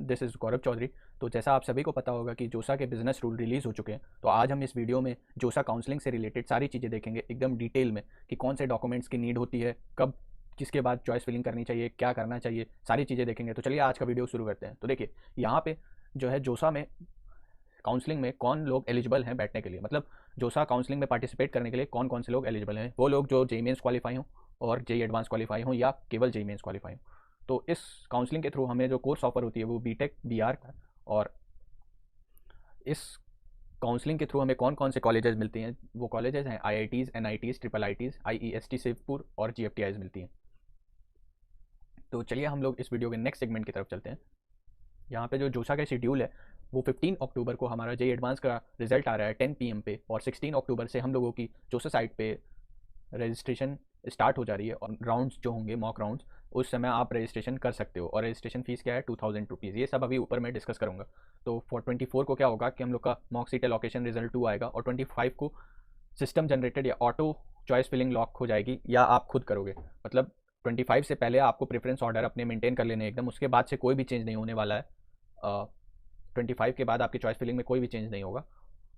This is गौरव चौधरी। तो जैसा आप सभी को पता होगा कि जोसा के बिजनेस रूल रिलीज़ हो चुके हैं, तो आज हम इस वीडियो में जोसा काउंसलिंग से रिलेटेड सारी चीज़ें देखेंगे एकदम डिटेल में कि कौन से डॉक्यूमेंट्स की नीड होती है, कब किसके बाद चॉइस फिलिंग करनी चाहिए, क्या करना चाहिए, सारी चीज़ें देखेंगे। तो चलिए आज का वीडियो शुरू करते हैं। तो देखिए यहाँ पे जो है जोसा में काउंसलिंग में कौन लोग एलिजिबल हैं बैठने के लिए, मतलब जोसा काउंसलिंग में पार्टिसिपेट करने के लिए कौन कौन से लोग एलिजिबल हैं। वो लोग जो जेई मेंस क्वालिफाई हों और जेई एडवांस क्वालिफाई हों या केवल जेई मेंस क्वालिफाई हों। तो इस काउंसलिंग के थ्रू हमें जो कोर्स ऑफर होती है वो बीटेक बीआर का, और इस काउंसलिंग के थ्रू हमें कौन कौन से कॉलेजेस मिलती हैं, वो कॉलेजेस हैं आईआईटीज़, एनआईटीज़, ट्रिपल आईटीज़, आईईएसटी शिवपुर और जीएफटीआईज मिलती हैं। तो चलिए हम लोग इस वीडियो के नेक्स्ट सेगमेंट की तरफ चलते हैं। यहाँ पे जो जोसा का शेड्यूल है वो 15 अक्टूबर को हमारा जेई एडवांस का रिजल्ट आ रहा है 10 PM पे, और 16 अक्टूबर से हम लोगों की जोसा साइट पे रजिस्ट्रेशन स्टार्ट हो जा रही है। और राउंड्स जो होंगे मॉक राउंड्स, उस समय आप रजिस्ट्रेशन कर सकते हो, और रजिस्ट्रेशन फीस क्या है 2000 रुपीज़। ये सब अभी ऊपर मैं डिस्कस करूँगा। तो फॉर 24 को क्या होगा कि हम लोग का मॉक सीट एलोकेशन रिजल्ट 2 आएगा, और 25 को सिस्टम जनरेटेड या ऑटो चॉइस फिलिंग लॉक हो जाएगी, या आप खुद करोगे। मतलब 25 से पहले आपको प्रेफरेंस ऑर्डर अपने मेंटेन कर लेने एकदम, उसके बाद से कोई भी चेंज नहीं होने वाला है। 25 के बाद आपकी चॉइस फिलिंग में कोई भी चेंज नहीं होगा।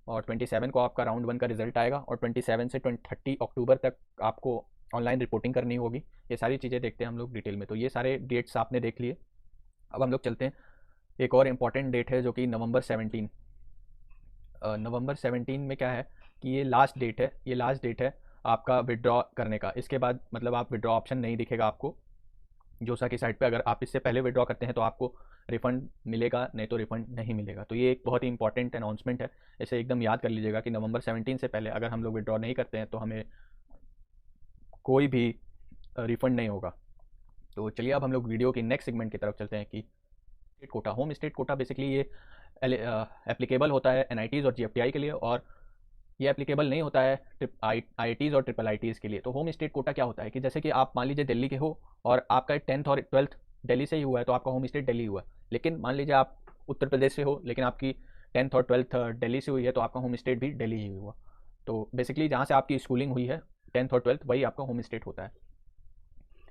और 27 को आपका राउंड 1 का रिजल्ट आएगा, और 27 से 30 अक्टूबर तक आपको ऑनलाइन रिपोर्टिंग करनी होगी। ये सारी चीज़ें देखते हैं हम लोग डिटेल में। तो ये सारे डेट्स आपने देख लिए। अब हम लोग चलते हैं, एक और इम्पॉर्टेंट डेट है जो कि नवंबर 17। नवंबर 17 में क्या है कि ये लास्ट डेट है, ये लास्ट डेट है आपका विड्रॉ करने का। इसके बाद मतलब आप विड्रॉ ऑप्शन नहीं दिखेगा आपको जोसा की साइट पे। अगर आप इससे पहले विड्रॉ करते हैं तो आपको रिफंड मिलेगा, नहीं तो रिफंड नहीं मिलेगा। तो ये एक बहुत ही इंपॉर्टेंट अनाउंसमेंट है, इसे एकदम याद कर लीजिएगा कि नवंबर 17 से पहले अगर हम लोग विड्रॉ नहीं करते हैं तो हमें कोई भी रिफंड नहीं होगा। तो चलिए अब हम लोग वीडियो की नेक्स्ट सेगमेंट की तरफ चलते हैं कि state quota. Home state quota basically ये एप्लीकेबल होता है एनआईटीज़ और जीएफटीआई के लिए, और ये एप्लीकेबल नहीं होता है आईआईटीज़ और ट्रिपल आईटीज़ के लिए। तो होम स्टेट कोटा क्या होता है कि जैसे कि आप मान लीजिए दिल्ली के हो और आपका 10th और 12th दिल्ली से ही हुआ है, तो आपका होम स्टेट दिल्ली हुआ। लेकिन मान लीजिए आप उत्तर प्रदेश से हो लेकिन आपकी 10th और 12th दिल्ली से हुई है, तो आपका होम स्टेट भी दिल्ली ही हुआ। तो बेसिकली जहाँ से आपकी स्कूलिंग हुई है 10th और 12th, वही आपका होम स्टेट होता है।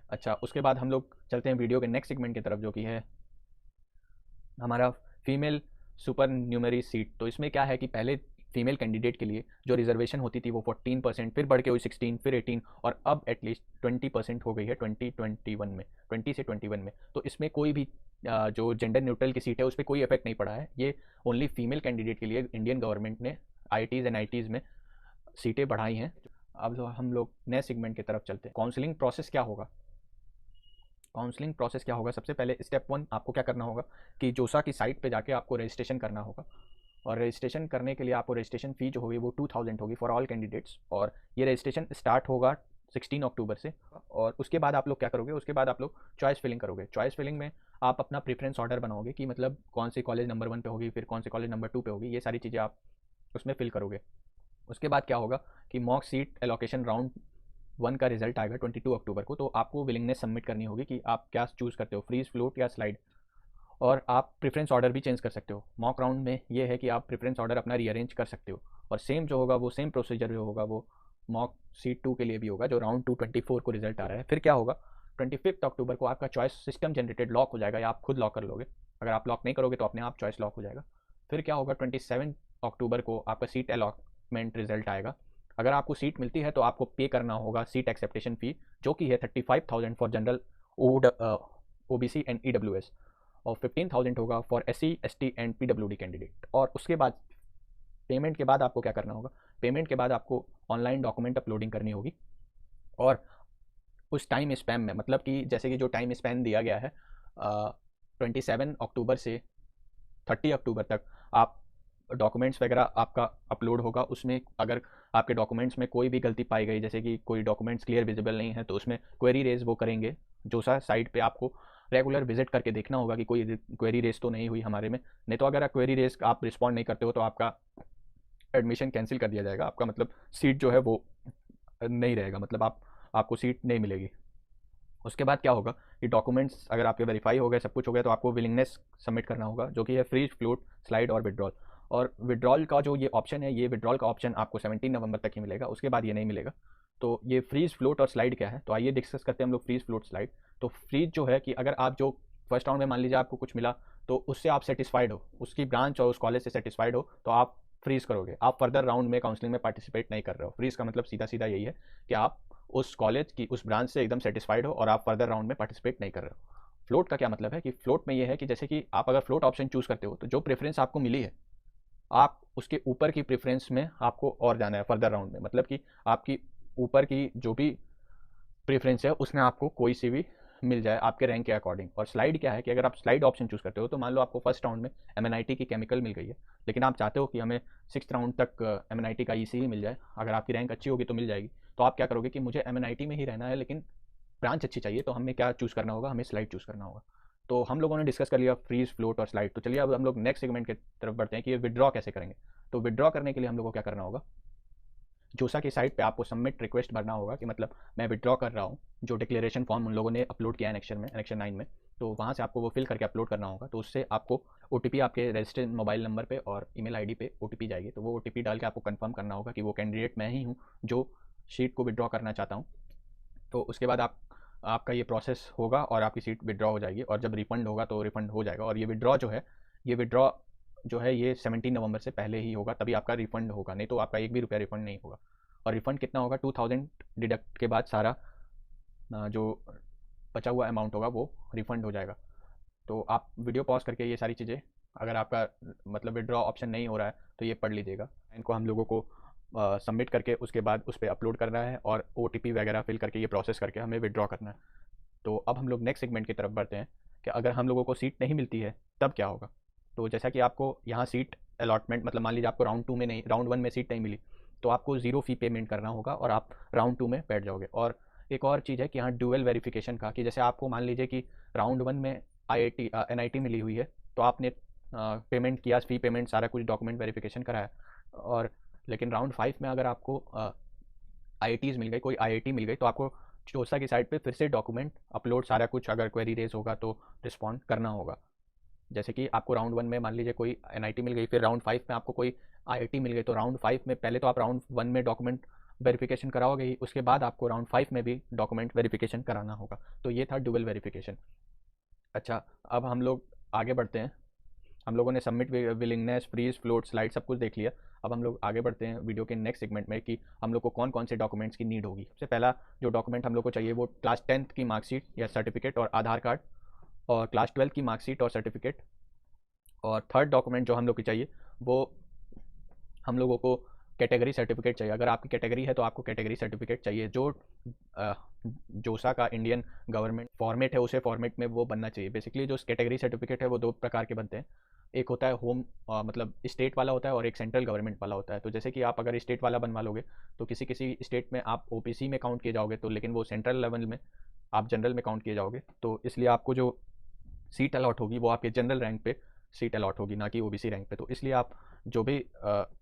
अच्छा, उसके बाद हम लोग चलते हैं वीडियो के नेक्स्ट सेगमेंट की तरफ जो कि है हमारा फीमेल सुपर न्यूमरी सीट। तो इसमें क्या है कि पहले फीमेल कैंडिडेट के लिए जो रिजर्वेशन होती थी वो 14%, फिर बढ़ के हुई 16, फिर 18, और अब एटलीस्ट 20% हो गई है 2021 में, 20 से 21 में। तो इसमें कोई भी जो जेंडर न्यूट्रल की सीट है उस पर कोई इफेक्ट नहीं पड़ा है। ये ओनली फीमेल कैंडिडेट के लिए इंडियन गवर्नमेंट ने आईआईटीज़ एनआईटीज़ में सीटें बढ़ाई हैं। अब हम लोग नए सेगमेंट की तरफ चलते हैं। काउंसलिंग प्रोसेस क्या होगा, काउंसलिंग प्रोसेस क्या होगा। सबसे पहले स्टेप 1 आपको क्या करना होगा कि जोसा की साइट पे जाके आपको रजिस्ट्रेशन करना होगा, और रजिस्ट्रेशन करने के लिए आपको रजिस्ट्रेशन फ़ी जो होगी वो 2000 होगी फॉर ऑल कैंडिडेट्स। और ये रजिस्ट्रेशन स्टार्ट होगा 16 अक्टूबर से। और उसके बाद आप लोग क्या करोगे, उसके बाद आप लोग चॉइस फिलिंग करोगे। चॉइस फिलिंग में आप अपना प्रेफरेंस ऑर्डर बनाओगे कि मतलब कौन सी कॉलेज नंबर 1 पे होगी, फिर कौन सी कॉलेज नंबर 2 पे होगी, ये सारी चीज़ें आप उसमें फिल करोगे। उसके बाद क्या होगा कि मॉक सीट एलोकेशन राउंड 1 का रिजल्ट आएगा 22 अक्टूबर को। तो आपको विलिंगनेस सबमिट करनी होगी कि आप क्या चूज़ करते हो, फ्रीज, फ्लोट या स्लाइड। और आप प्रेफरेंस ऑर्डर भी चेंज कर सकते हो। मॉक राउंड में ये है कि आप प्रेफरेंस ऑर्डर अपना रीअरेंज कर सकते हो, और सेम जो होगा वो सेम प्रोसीजर जो होगा वो मॉक सीट 2 के लिए भी होगा, जो राउंड 2 24 को रिजल्ट आ रहा है। फिर क्या होगा 25 अक्टूबर को आपका चॉइस सिस्टम जनरेटेड लॉक हो जाएगा, या आप खुद लॉक कर लोगे। अगर आप लॉक नहीं करोगे तो अपने आप चॉइस लॉक हो जाएगा। फिर क्या होगा 27 अक्टूबर को आपका सीट अलॉटमेंट रिजल्ट आएगा। अगर आपको सीट मिलती है तो आपको पे करना होगा सीट एक्सेप्टेशन फ़ी, जो कि है 35,000 for general OBC and EWS, और 15,000 होगा for SC ST and PWD candidate. और उसके बाद पेमेंट के बाद आपको क्या करना होगा, पेमेंट के बाद आपको ऑनलाइन डॉक्यूमेंट अपलोडिंग करनी होगी। और उस टाइम स्पैम में, मतलब कि जैसे कि जो टाइम स्पैन दिया गया है 27 अक्टूबर से 30 अक्टूबर तक आप डॉक्यूमेंट्स वगैरह आपका अपलोड होगा। उसमें अगर आपके डॉक्यूमेंट्स में कोई भी गलती पाई गई, जैसे कि कोई डॉक्यूमेंट्स क्लियर विजिबल नहीं है, तो उसमें क्वेरी रेज वो करेंगे जोसा साइट पे आपको रेगुलर विजिट करके देखना होगा कि कोई क्वेरी रेस तो नहीं हुई हमारे में। नहीं तो अगर क्वेरी रेस आप रिस्पॉन्ड नहीं करते हो तो आपका एडमिशन कैंसिल कर दिया जाएगा, आपका मतलब सीट जो है वो नहीं रहेगा, मतलब आपको सीट नहीं मिलेगी। उसके बाद क्या होगा कि डॉक्यूमेंट्स अगर आपके वेरीफाई हो गए, सब कुछ हो गया, तो आपको विलिंगनेस सबमिट करना होगा, जो कि है फ्रीज, फ्लोट, स्लाइड और विड्रॉल। और विड्रॉल का जो ये ऑप्शन है, ये विड्रॉल का ऑप्शन आपको 17 नवंबर तक ही मिलेगा, उसके बाद ये नहीं मिलेगा। तो ये फ्रीज, फ्लोट और स्लाइड क्या है, तो आइए डिस्कस करते हैं हम लोग फ्रीज, फ्लोट, स्लाइड। तो फ्रीज जो है कि अगर आप जो फर्स्ट राउंड में मान लीजिए आपको कुछ मिला, तो उससे आप सेटिस्फाइड हो, उसकी ब्रांच और उस कॉलेज से सेटिस्फाइड हो, तो आप फ्रीज करोगे, आप फर्दर राउंड में काउंसलिंग में पार्टिसिपेट नहीं कर रहे हो। फ्रीज का मतलब सीधा सीधा यही है कि आप उस कॉलेज की उस ब्रांच से एकदम सेटिस्फाइड हो और आप फर्दर राउंड में पार्टिसिपेट नहीं कर रहे हो। फ्लोट का क्या मतलब है कि फ्लोट में ये है कि जैसे कि आप अगर फ्लोट ऑप्शन चूज करते हो, तो जो प्रेफरेंस आपको मिली है, आप उसके ऊपर की प्रेफरेंस में आपको और जाना है फर्दर राउंड में, मतलब कि आपकी ऊपर की जो भी प्रेफरेंस है उसमें आपको कोई सी भी मिल जाए आपके रैंक के अकॉर्डिंग। और स्लाइड क्या है कि अगर आप स्लाइड ऑप्शन चूज करते हो, तो मान लो आपको फर्स्ट राउंड में एमएनआईटी की केमिकल मिल गई है, लेकिन आप चाहते हो कि हमें सिक्स राउंड तक एमएनआईटी का ईसी ही मिल जाए, अगर आपकी रैंक अच्छी होगी तो मिल जाएगी। तो आप क्या करोगे कि मुझे एमएनआईटी में ही रहना है लेकिन ब्रांच अच्छी चाहिए, तो हमें क्या चूज़ करना होगा, हमें स्लाइड चूज़ करना होगा। तो हम लोगों ने डिस्कस कर लिया फ्रीज, फ्लोट और स्लाइड। तो चलिए अब हम लोग नेक्स्ट सेगमेंट की तरफ बढ़ते हैं कि ये विड्रॉ कैसे करेंगे। तो विड्रॉ करने के लिए हम लोग को क्या करना होगा, जोसा की साइट पे आपको सबमिट रिक्वेस्ट भरना होगा कि मतलब मैं विड्रॉ कर रहा हूँ, जो डिक्लेरेशन फॉर्म उन लोगों ने अपलोड किया है एनेक्शन 9 में, तो वहाँ से आपको वो फिल करके अपलोड करना होगा। तो उससे आपको ओटीपी आपके रजिस्टर्ड मोबाइल नंबर पे और ईमेल आईडी पे ओटीपी जाएगी, तो वो ओटीपी डाल के आपको कंफर्म करना होगा कि वो कैंडिडेट मैं ही हूँ जो शीट को विड्रॉ करना चाहता हूँ। तो उसके बाद आपका ये प्रोसेस होगा और आपकी सीट विड्रॉ हो जाएगी, और जब रिफंड होगा तो रिफंड हो जाएगा। और ये विड्रॉ जो है ये 17 नवंबर से पहले ही होगा, तभी आपका रिफंड होगा, नहीं तो आपका एक भी रुपया रिफंड नहीं होगा। और रिफंड कितना होगा, 2000 डिडक्ट के बाद सारा जो बचा हुआ अमाउंट होगा वो रिफंड हो जाएगा। तो आप वीडियो पॉज करके ये सारी चीज़ें, अगर आपका मतलब विड्रॉ ऑप्शन नहीं हो रहा है तो ये पढ़ लीजिएगा। इनको हम लोगों को सबमिट करके उसके बाद उस पर अपलोड करना है और ओटीपी वगैरह फिल करके ये प्रोसेस करके हमें विड्रॉ करना है। तो अब हम लोग नेक्स्ट सेगमेंट की तरफ बढ़ते हैं कि अगर हम लोगों को सीट नहीं मिलती है तब क्या होगा। तो जैसा कि आपको यहाँ सीट अलॉटमेंट, मतलब मान लीजिए आपको राउंड 2 में नहीं, राउंड 1 में सीट नहीं मिली, तो आपको ज़ीरो फी पेमेंट करना होगा और आप राउंड 2 में बैठ जाओगे। और एक और चीज़ है कि यहाँ ड्यूअल वेरिफिकेशन का, कि जैसे आपको मान लीजिए कि राउंड 1 में एनआईटी मिली हुई है, तो आपने पेमेंट किया, फी पेमेंट सारा कुछ डॉक्यूमेंट वेरिफिकेशन कराया, और लेकिन राउंड 5 में अगर आपको आईआईटीज़ मिल गई, कोई आईआईटी मिल गई, तो आपको चोसा की साइट पे फिर से डॉक्यूमेंट अपलोड सारा कुछ, अगर क्वेरी रेज होगा तो रिस्पॉन्ड करना होगा। जैसे कि आपको राउंड 1 में मान लीजिए कोई एनआईटी मिल गई, फिर राउंड 5 में आपको कोई आईआईटी मिल गई, तो राउंड 5 में पहले तो आप राउंड 1 में डॉक्यूमेंट वेरिफिकेशन कराओगे ही, उसके बाद आपको राउंड 5 में भी डॉक्यूमेंट वेरिफिकेशन कराना होगा। तो ये था डुअल वेरिफिकेशन। अच्छा, अब हम लोग आगे बढ़ते हैं। हम लोगों ने submit, willingness, freeze, float, slide सब कुछ देख लिया। अब हम लोग आगे बढ़ते हैं वीडियो के नेक्स्ट सेगमेंट में कि हम लोग को कौन कौन से डॉक्यूमेंट्स की नीड होगी। सबसे पहला जो डॉक्यूमेंट हम लोग को चाहिए वो क्लास 10th की मार्कशीट या सर्टिफिकेट और आधार कार्ड, और क्लास 12 की मार्कशीट और सर्टिफिकेट। और थर्ड डॉक्यूमेंट जो हम लोग की चाहिए वो हम लोगों को कैटेगरी सर्टिफिकेट चाहिए। अगर आपकी कैटेगरी है तो आपको कैटेगरी सर्टिफिकेट चाहिए, जो जोसा का इंडियन गवर्नमेंट फॉर्मेट है उसे फॉर्मेट में वो बनना चाहिए। बेसिकली जो कैटेगरी सर्टिफिकेट है वो दो प्रकार के बनते हैं, एक होता है होम मतलब स्टेट वाला होता है, और एक सेंट्रल गवर्नमेंट वाला होता है। तो जैसे कि आप अगर स्टेट वाला बनवा लोगे तो किसी किसी स्टेट में आप ओबीसी में काउंट किए जाओगे, तो लेकिन वो सेंट्रल लेवल में आप जनरल में काउंट किए जाओगे, तो इसलिए आपको जो सीट अलॉट होगी वो आपके जनरल रैंक पे सीट अलॉट होगी, ना कि ओबीसी रैंक पे। तो इसलिए आप जो भी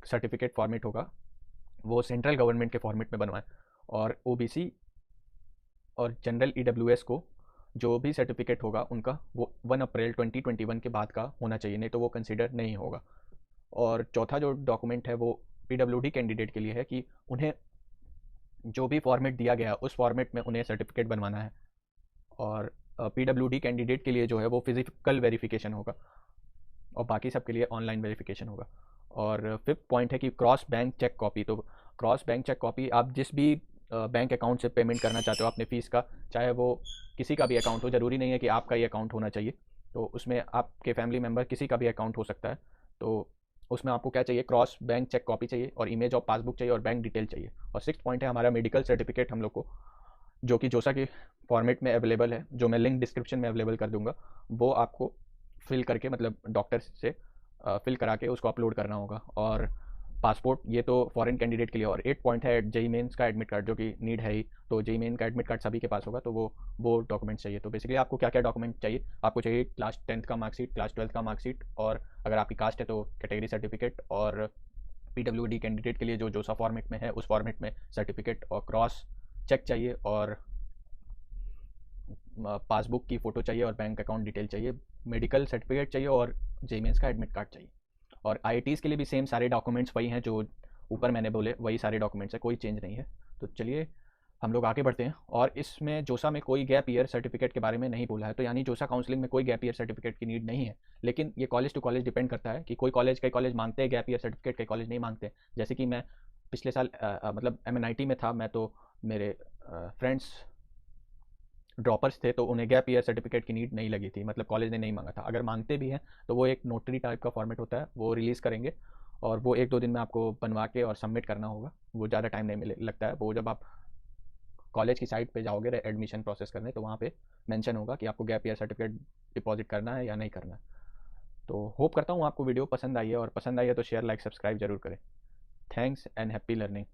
सर्टिफिकेट फॉर्मेट होगा वो सेंट्रल गवर्नमेंट के फॉर्मेट में बनवाएं। और ओबीसी और जनरल ईडब्ल्यूएस को जो भी सर्टिफिकेट होगा उनका वो 1 अप्रैल 2021 के बाद का होना चाहिए, नहीं तो वो कंसिडर नहीं होगा। और चौथा जो डॉक्यूमेंट है वो पीडब्ल्यूडी कैंडिडेट के लिए है कि उन्हें जो भी फॉर्मेट दिया गया उस फॉर्मेट में उन्हें सर्टिफिकेट बनवाना है। और पीडब्ल्यूडी कैंडिडेट के लिए जो है वो फिजिकल वेरिफिकेशन होगा, और बाकी सब के लिए ऑनलाइन वेरिफिकेशन होगा। और फिफ्थ पॉइंट है कि क्रॉस बैंक चेक कॉपी। तो क्रॉस बैंक चेक कॉपी आप जिस भी बैंक अकाउंट से पेमेंट करना चाहते हो अपने फ़ीस का, चाहे वो किसी का भी अकाउंट हो, ज़रूरी नहीं है कि आपका ही अकाउंट होना चाहिए, तो उसमें आपके फैमिली मेम्बर किसी का भी अकाउंट हो सकता है। तो उसमें आपको क्या चाहिए, क्रॉस बैंक चेक कॉपी चाहिए, और इमेज ऑफ पासबुक चाहिए, और बैंक डिटेल चाहिए। और सिक्स पॉइंट है हमारा मेडिकल सर्टिफिकेट हम लोग को, जो कि जोसा के फॉर्मेट में अवेलेबल है, जो मैं लिंक डिस्क्रिप्शन में अवेलेबल कर दूंगा, वो आपको फिल करके, मतलब डॉक्टर से फिल करा के उसको अपलोड करना होगा। और पासपोर्ट, ये तो फॉरेन कैंडिडेट के लिए। और 8 पॉइंट है जेई मेंस का एडमिट कार्ड, जो कि नीड है ही। तो जेई मेन का एडमिट कार्ड सभी के पास होगा, तो वो डॉक्यूमेंट्स चाहिए। तो बेसिकली आपको क्या क्या डॉक्यूमेंट चाहिए? आपको चाहिए क्लास 10th का मार्कशीट, क्लास 12th का मार्कशीट, और अगर आपकी कास्ट है तो कैटेगरी सर्टिफिकेट, और पीडब्ल्यूडी कैंडिडेट के लिए जो जोसा फॉर्मेट में है उस फॉर्मेट में सर्टिफिकेट, और क्रॉस चेक चाहिए, और पासबुक की फ़ोटो चाहिए, और बैंक अकाउंट डिटेल चाहिए, मेडिकल सर्टिफिकेट चाहिए, और जेई मेंस का एडमिट कार्ड चाहिए। और आईआईटीज़ के लिए भी सेम सारे डॉक्यूमेंट्स वही हैं जो ऊपर मैंने बोले, वही सारे डॉक्यूमेंट्स हैं, कोई चेंज नहीं है। तो चलिए हम लोग आगे बढ़ते हैं। और इसमें जोसा में कोई गैप ईयर सर्टिफिकेट के बारे में नहीं बोला है, तो यानी जोसा काउंसलिंग में कोई गैप ईयर सर्टिफिकेट की नीड नहीं है। लेकिन ये कॉलेज टू कॉलेज डिपेंड करता है कि कई कॉलेज मांगते हैं गैप ईयर सर्टिफिकेट, कई कॉलेज नहीं मांगते। जैसे कि मैं पिछले साल मतलब MNIT में था मैं, तो मेरे फ्रेंड्स ड्रॉपर्स थे, तो उन्हें गैप ईयर सर्टिफिकेट की नीड नहीं लगी थी, मतलब कॉलेज ने नहीं मांगा था। अगर मांगते भी हैं तो वो एक नोटरी टाइप का फॉर्मेट होता है, वो रिलीज़ करेंगे, और वो 1-2 दिन में आपको बनवा के और सबमिट करना होगा। वो ज़्यादा टाइम नहीं मिले लगता है। वो जब आप कॉलेज की साइट पे जाओगे एडमिशन प्रोसेस करने, तो वहाँ पे मेंशन होगा कि आपको गैप ईयर सर्टिफिकेट डिपॉजिट करना है या नहीं करना है। तो होप करता हूँ आपको वीडियो पसंद आई है, और पसंद आई है तो शेयर, लाइक, सब्सक्राइब जरूर करें। Thanks and happy learning.